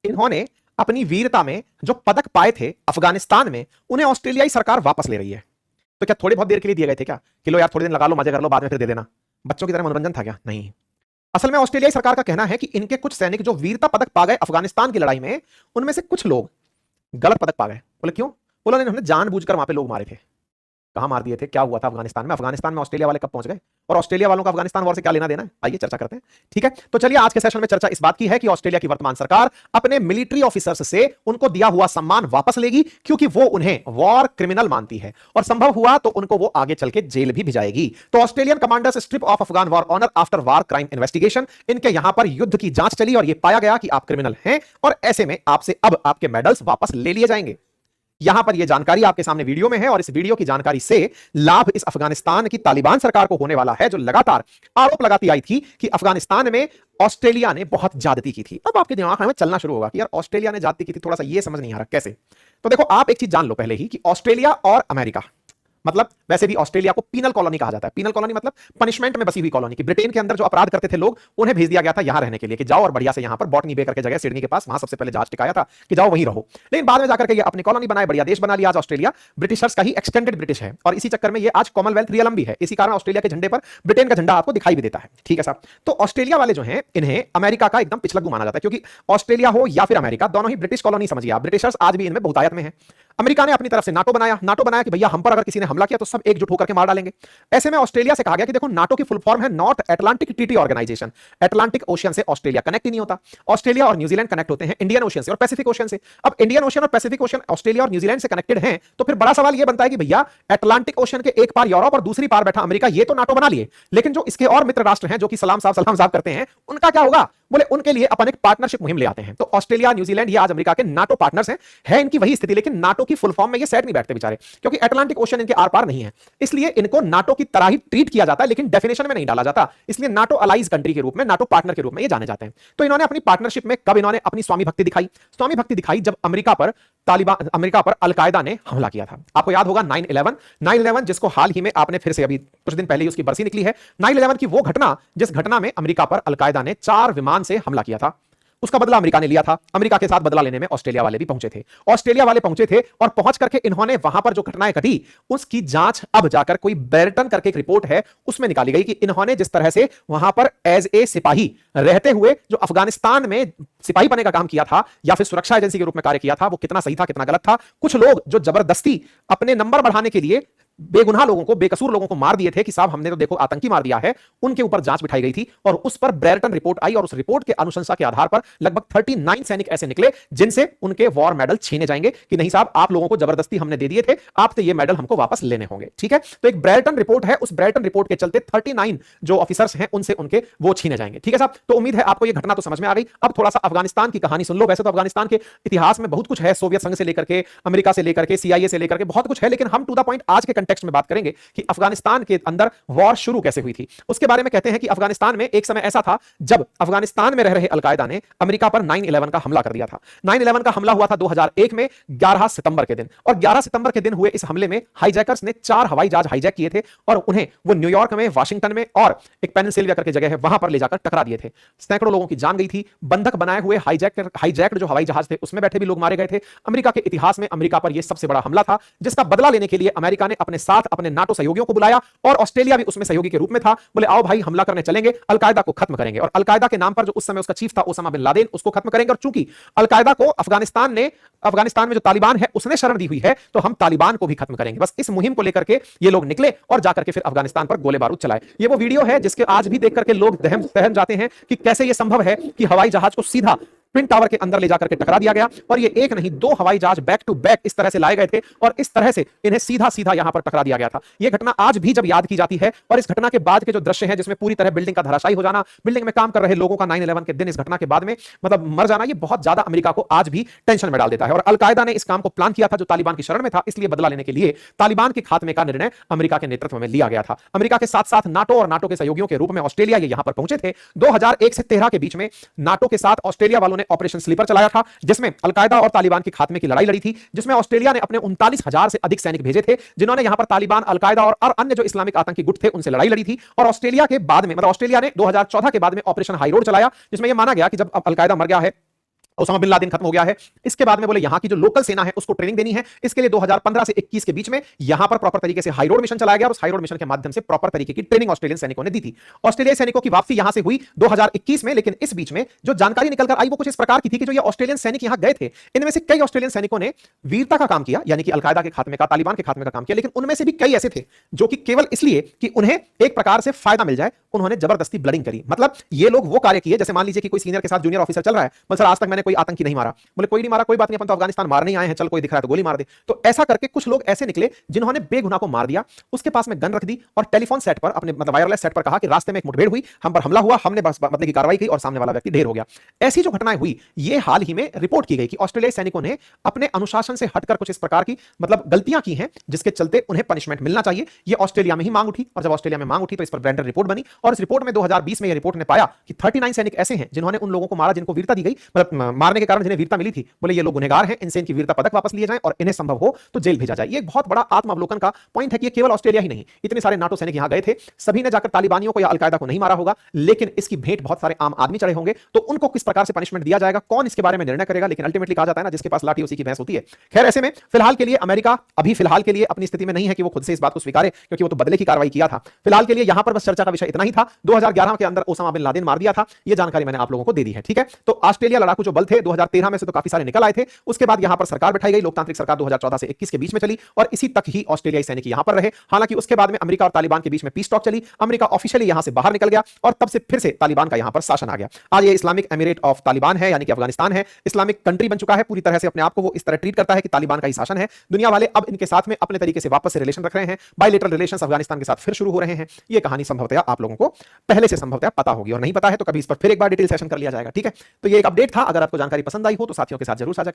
इन्होंने अपनी वीरता में जो पदक पाए थे अफगानिस्तान में, उन्हें ऑस्ट्रेलियाई सरकार वापस ले रही है। तो क्या थोड़ी बहुत देर के लिए दिए गए थे क्या कि लो यार थोड़े दिन लगा लो, मजे कर लो, बाद में फिर दे देना? बच्चों की तरह मनोरंजन था क्या? नहीं। असल में ऑस्ट्रेलियाई सरकार का कहना है कि इनके कुछ सैनिक जो वीरता पदक पा गए अफगानिस्तान की लड़ाई में, उनमें से कुछ लोग गलत पदक पा गए। बोले क्यों? बोला इन्होंने जानबूझकर वहां पे लोग मारे थे। कहां मार दिए थे, क्या हुआ था अफगानिस्तान में? अफगानिस्तान में ऑस्ट्रेलिया वाले कब पहुंच गए, और ऑस्ट्रेलिया वालों का अफगानिस्तान वॉर से क्या लेना देना है? आइए चर्चा करते हैं। ठीक है, तो चलिए आज के सेशन में चर्चा इस बात की है कि ऑस्ट्रेलिया की वर्तमान सरकार अपने मिलिट्री ऑफिसर्स से उनको दिया हुआ सम्मान वापस लेगी, क्योंकि वो उन्हें वॉर क्रिमिनल मानती है, और संभव हुआ तो उनको वो आगे चल के जेल भी भिजाएगी। तो Australian commanders strip of Afghan war honour after war crime investigation, इनके यहां पर युद्ध की जांच चली और यह पाया गया कि आप क्रिमिनल हैं, और ऐसे में आपसे अब आपके मेडल्स वापस ले लिए जाएंगे। यहां पर यह जानकारी आपके सामने वीडियो में है, और इस वीडियो की जानकारी से लाभ इस अफगानिस्तान की तालिबान सरकार को होने वाला है, जो लगातार आरोप लगाती आई थी कि अफगानिस्तान में ऑस्ट्रेलिया ने बहुत ज्यादती की थी। अब आपके दिमाग में चलना शुरू होगा कि यार ऑस्ट्रेलिया ने ज्यादती की थी, थोड़ा सा यह समझ नहीं आ रहा कैसे। तो देखो, आप एक चीज जान लो पहले ही कि ऑस्ट्रेलिया और अमेरिका, मतलब वैसे भी ऑस्ट्रेलिया को पीनल कॉलोनी कहा जाता है। पीनल कॉलोनी मतलब पनिशमेंट में बसी हुई कॉलोनी की। ब्रिटेन के अंदर जो अपराध करते थे लोग, उन्हें भेज दिया गया था यहां रहने के लिए कि जाओ और बढ़िया से यहां पर बॉटनी बे करके जगह सिडनी के पास, वहां सबसे पहले जहाज टिकाया था कि जाओ वहीं रहो। लेकिन बाद में जाकर के ये अपनी कॉलोनी बनाए, बढ़िया देश बना लिया आज ऑस्ट्रेलिया। ब्रिटिशर्स का ही एक्सटेंडेड ब्रिटिश है, और इसी चक्कर में ये आज कॉमनवेल्थ रियलम भी है। इसी कारण ऑस्ट्रेलिया के झंडे पर ब्रिटेन का झंडा आपको दिखाई भी देता है। ठीक है साहब, तो ऑस्ट्रेलिया वाले जो हैं, इन्हें अमेरिका का एकदम पिछलग्गू माना जाता है, क्योंकि ऑस्ट्रेलिया हो या फिर अमेरिका, दोनों ही ब्रिटिश कॉलोनी समझिए आप। ब्रिटिशर्स आज भी इनमें बहुतायत में है। अमेरिका ने अपनी तरफ से नाटो बनाया कि भैया हम पर अगर किसी ने हमला किया तो सब एकजुट होकर के मार डालेंगे। ऐसे में ऑस्ट्रेलिया से कहा गया कि देखो, नाटो की फुल फॉर्म है North Atlantic Treaty Organisation. Atlantic Ocean से ऑस्ट्रेलिया कनेक्ट ही नहीं होता। ऑस्ट्रेलिया और न्यूजीलैंड कनेक्ट होते हैं इंडियन ओशियन से और पैसिफिक ओशियन से। अब इंडियन ओशियन और पैसिफिक ओशियन ऑस्ट्रेलिया और न्यूजीलैंड से कनेक्टेड हैं, तो फिर बड़ा सवाल यह बनता है कि भैया अटलांटिक ओशियन के एक पार यूरोप और दूसरी पार बैठा अमेरिका, ये तो नाटो बना लिए, लेकिन जो इसके और मित्र राष्ट्र हैं जो कि सलाम साहब करते हैं, उनका क्या होगा? बोले उनके लिए अपन एक पार्टनरशिप मुहिम ले आते हैं। तो ऑस्ट्रेलिया न्यूजीलैंड ये आज अमेरिका के नाटो पार्टनर्स हैं। है इनकी वही स्थिति, लेकिन नाटो की फुल फॉर्म में ये सेट नहीं बैठते बेचारे, क्योंकि अटलांटिक ओशन इनके आर पार नहीं है। इसलिए इनको नाटो की तरह ही ट्रीट किया जाता है, लेकिन डेफिनेशन में नहीं डाला जाता। इसलिए नाटो अलाइज कंट्री के रूप में, नाटो पार्टनर के रूप में ये जाने जाते हैं। तो इन्होंने अपनी पार्टनरशिप में कब इन्होंने अपनी स्वामी भक्ति दिखाई? स्वामी भक्ति दिखाई जब अमेरिका पर अलकायदा ने हमला किया था। आपको याद होगा 9/11, जिसको हाल ही में आपने फिर से अभी कुछ दिन पहले ही उसकी बरसी निकली है। 9/11 की वो घटना जिस घटना में अमेरिका पर अलकायदा ने 4 विमान से हमला किया था, उसका बदला अमेरिका ने लिया था। अमेरिका के साथ बदला लेने में ऑस्ट्रेलिया वाले भी पहुंचे थे। ऑस्ट्रेलिया वाले पहुंचे थे और पहुंच करके इन्होंने वहां पर जो घटनाएं घटी, उसकी जांच अब जाकर कोई बेल्टन करके एक रिपोर्ट है, उसमें निकाली गई कि इन्होंने जिस तरह से वहां पर एज ए सिपाही रहते हुए जो अफगानिस्तान में सिपाही बने का काम किया था, या फिर सुरक्षा एजेंसी के रूप में कार्य किया था, वो कितना सही था, कितना गलत था। कुछ लोग जो जबरदस्ती अपने नंबर बढ़ाने के लिए बेगुनाह लोगों को, बेकसूर लोगों को मार दिए थे कि साहब हमने तो देखो आतंकी मार दिया है, उनके ऊपर जांच बिठाई गई थी, और उस पर ब्रेयरटन रिपोर्ट आई, और उस रिपोर्ट के अनुशंसा के आधार पर लगभग 39 सैनिक ऐसे निकले जिनसे उनके वॉर मेडल छीने जाएंगे कि नहीं साहब आप लोगों को जबरदस्ती हमने दे दिए थे, आपसे ये मेडल हमको वापस लेने होंगे। ठीक है, तो एक ब्रेयरटन रिपोर्ट है, उस ब्रेयरटन रिपोर्ट के चलते 39 जो ऑफिसर्स हैं उनसे उनके वो छीने जाएंगे। ठीक है साहब, तो उम्मीद है आपको ये घटना तो समझ में आ गई। अब थोड़ा सा अफगानिस्तान की कहानी सुन लो। वैसे तो अफगानिस्तान के इतिहास में बहुत कुछ है, सोवियत संघ से लेकर के, अमेरिका से लेकर के, CIA से लेकर के बहुत कुछ है, लेकिन हम टू द पॉइंट आज के कंटेक्स्ट में बात करेंगे कि अफगानिस्तान के अंदर वॉर शुरू कैसे हुई थी। उसके बारे में कहते हैं कि अफगानिस्तान में एक समय ऐसा था जब अफगानिस्तान में रह रहे अलकायदा ने अमेरिका पर 9/11 का हमला कर दिया था। 9/11 का हमला हुआ था 2001 में 11 सितंबर के दिन, और 11 सितंबर के दिन हुए इस हमले में हाईजैकर्स ने 4 हवाई जहाज हाईजैक किए थे, और उन्हें वो न्यूयॉर्क में, वाशिंगटन में और एक पेनिनसिल्विया करके जगह है वहां पर ले जाकर टकरा दिए थे। सैकड़ों लोगों की जान गई थी। बंधक बनाए हुए हाईजैक्ड जो हवाई जहाज थे उसमें बैठे भी लोग मारे गए थे। अमेरिका के इतिहास में अमेरिका पर यह सबसे बड़ा हमला था, जिसका बदला लेने के लिए अमेरिका ने अपने साथ अपने नाटो सहयोगियों को बुलाया, और ऑस्ट्रेलिया भी उसमें सहयोगी के रूप में था। बोले आओ भाई हमला करने चलेंगे, अलकायदा को खत्म करेंगे, और अलकायदा के नाम पर जो उस समय उसका चीफ था ओसामा बिन लादेन, उसको खत्म करेंगे। और चूंकि अलकायदा को अफगानिस्तान में जो तालिबान है उसने शरण दी हुई है, तो हम तालिबान को भी खत्म करेंगे। बस इस मुहिम को लेकर के ये लोग निकले और जाकर के फिर अफगानिस्तान पर गोले बारूद चलाए। ये वो वीडियो है जिसके आज भी देख करके लोग दहम जाते हैं कि कैसे ये संभव है कि हवाई जहाज को सीधा ट्विन टावर के अंदर ले जाकर के टकरा दिया गया, और ये एक नहीं 2 हवाई जहाज बैक टू बैक इस तरह से लाए गए थे, और इस तरह से इन्हें सीधा सीधा यहां पर टकरा दिया गया था। यह घटना आज भी जब याद की जाती है, और इस घटना के बाद के जो दृश्य हैं जिसमें पूरी तरह बिल्डिंग का धराशायी हो जाना, बिल्डिंग में काम कर रहे लोगों का 9/11 के दिन इस घटना के बाद में मतलब मर जाना, ये बहुत ज्यादा अमेरिका को आज भी टेंशन में डाल देता है। और अलकायदा ने इस काम को प्लान किया था जो तालिबान की शरण में था, इसलिए बदला लेने के लिए तालिबान के खात्मे का निर्णय अमेरिका के नेतृत्व में लिया गया था। अमेरिका के साथ साथ नाटो और नाटो के सहयोगियों के रूप में ऑस्ट्रेलिया ये यहां पर पहुंचे थे। 2001 से 13 के बीच में नाटो के साथ ऑस्ट्रेलिया वालों ने ऑपरेशन स्लीपर चलाया था, जिसमें अलकायदा और तालिबान के खात्मे की लड़ाई लड़ी थी, जिसमें ऑस्ट्रेलिया ने अपने 39,000 से अधिक सैनिक भेजे थे, जिन्होंने यहां पर तालिबान, अलकायदा और अन्य जो इस्लामिक आतंकी गुट थे उनसे लड़ाई लड़ी थी। और ऑस्ट्रेलिया के बाद में, मतलब ऑस्ट्रेलिया ने 2014 के बाद में ऑपरेशन हाई रोड चलाया, जिसमें यह माना गया कि जब अलकायदा मर गया है ओसामा बिन लादेन खत्म हो गया है। इसके बाद में बोले यहां की जो लोकल सेना है उसको ट्रेनिंग देनी है। इसके लिए 2015 से 21 के बीच में यहां पर प्रॉपर तरीके से हाई रोड मिशन चलाया गया और उस हाई रोड मिशन के माध्यम से प्रॉपर तरीके की ट्रेनिंग ऑस्ट्रेलियन सैनिकों ने दी थी। ऑस्ट्रेलियाई सैनिकों की वापसी यहां से हुई 2021 में, लेकिन इस बीच में जो जानकारी निकलकर आई वो कुछ इस प्रकार की थी कि जो ये ऑस्ट्रेलियन सैनिक यहां गए थे, इनमें से कई ऑस्ट्रेलियन सैनिकों ने वीरता का काम किया, यानी कि अलकायदा के खात्मे का, तालिबान के खात्मे का काम किया, लेकिन उनमें से भी कई ऐसे थे जो कि केवल इसलिए कि उन्हें एक प्रकार से फायदा मिल जाए उन्होंने जबरदस्ती ब्लडिंग करी। मतलब ये लोग वो कार्य किए, जैसे मान लीजिए कि कोई सीनियर के साथ जूनियर ऑफिसर चल रहा है, बोले सर आज तक मैंने कोई आतंकी नहीं मारा, बोले कोई नहीं मारा, कोई बात नहीं, अपन तो अफगानिस्तान मारने ही आए हैं, चल कोई दिख रहा है तो गोली मार दे। तो ऐसा करके कुछ लोग ऐसे निकले जिन्होंने बेगुनाह को मार दिया, उसके पास में गन रख दी और टेलीफोन सेट पर, अपने मतलब वायरलेस सेट पर कहा कि रास्ते में एक मुठभेड़ हुई, हम पर हमला हुआ, हमने बस मतलब की कार्रवाई की और सामने वाला व्यक्ति ढेर हो गया। ऐसी जो घटनाएं हुई ये हाल ही में रिपोर्ट की गई कि ऑस्ट्रेलियाई सैनिकों ने अपने अनुशासन से हटकर कुछ इस प्रकार की मतलब गलतियां की हैं जिसके चलते उन्हें पनिशमेंट मिलना चाहिए। ये ऑस्ट्रेलिया में ही मांग उठी और जब ऑस्ट्रेलिया में मांग उठी तो इस पर ब्रेंडन रिपोर्ट बनी और इस रिपोर्ट में 2020 में यह रिपोर्ट ने पाया कि 39 सैनिक ऐसे हैं जिन्होंने उन लोगों को मारा जिनको वीरता दी गई, मतलब मारने के कारण जिन्हें वीरता मिली थी, बोले ये लोग गुनहगार हैं, इनसे इनकी वीरता पदक वापस लिए जाएं और इन्हें संभव हो तो जेल भेजा जाए। ये एक बहुत बड़ा आत्मावलोकन का पॉइंट है कि ये केवल ऑस्ट्रेलिया ही नहीं, इतने सारे नाटो सैनिक यहां गए थे, सभी ने जाकर तालिबानियों को या अलकायदा को नहीं मारा होगा, लेकिन इसकी भेंट बहुत सारे आम आदमी चढ़े होंगे, तो उनको किस प्रकार से पनिशमेंट दिया जाएगा, कौन इसके बारे में निर्णय करेगा, लेकिन अल्टीमेटली कहा जाता है ना जिसके पास लाठी उसी की भैंस होती है। खैर ऐसे में फिलहाल के लिए अमेरिका अभी फिलहाल के लिए अपनी स्थिति में नहीं है कि वो खुद से इस बात को स्वीकारे, क्योंकि वो तो बदले की कार्रवाई किया था। फिलहाल के लिए यहां पर बस चर्चा का विषय इतना ही था। 2011 के अंदर ओसामा बिन लादेन मार दिया था, यह जानकारी मैंने आप लोगों को दे दी है, ठीक है। तो ऑस्ट्रेलिया लड़ाकू जो बल थे 2013 में से तो काफी सारे निकल आए थे, उसके बाद यहां पर सरकार बैठाई गई, लोकतांत्रिक सरकार 2014 से 21 के बीच में चली और इसी तक ही ऑस्ट्रेलियाई सैनिक यहां पर रहे। हालांकि उसके बाद में अमेरिका और तालिबान के बीच में पीस टॉक चली, अमेरिका ऑफिशियली यहां से बाहर निकल गया और तब से फिर से तालिबान का यहां पर शासन आ गया। आज ये इस्लामिक एमिरेट ऑफ तालिबान है, यानी कि अफगानिस्तान है, इस्लामिक कंट्री बन चुका है, पूरी तरह से अपने आप को वो इस तरह ट्रीट करता है कि तालिबान का ही शासन है। दुनिया वाले अब इनके साथ में अपने तरीके से वापस से रिलेशन रख रहे हैं, बायलैटरल रिलेशंस अफगानिस्तान के साथ फिर शुरू हो रहे हैं। ये कहानी संभवतः आप लोगों को पहले से संभवतः पता होगी और नहीं पता है तो कभी इस पर फिर एक बार डिटेल सेशन कर लिया जाएगा, ठीक है। तो ये एक अपडेट था, अगर आपको जानकारी पसंद आई हो तो साथियों के साथ जरूर साझा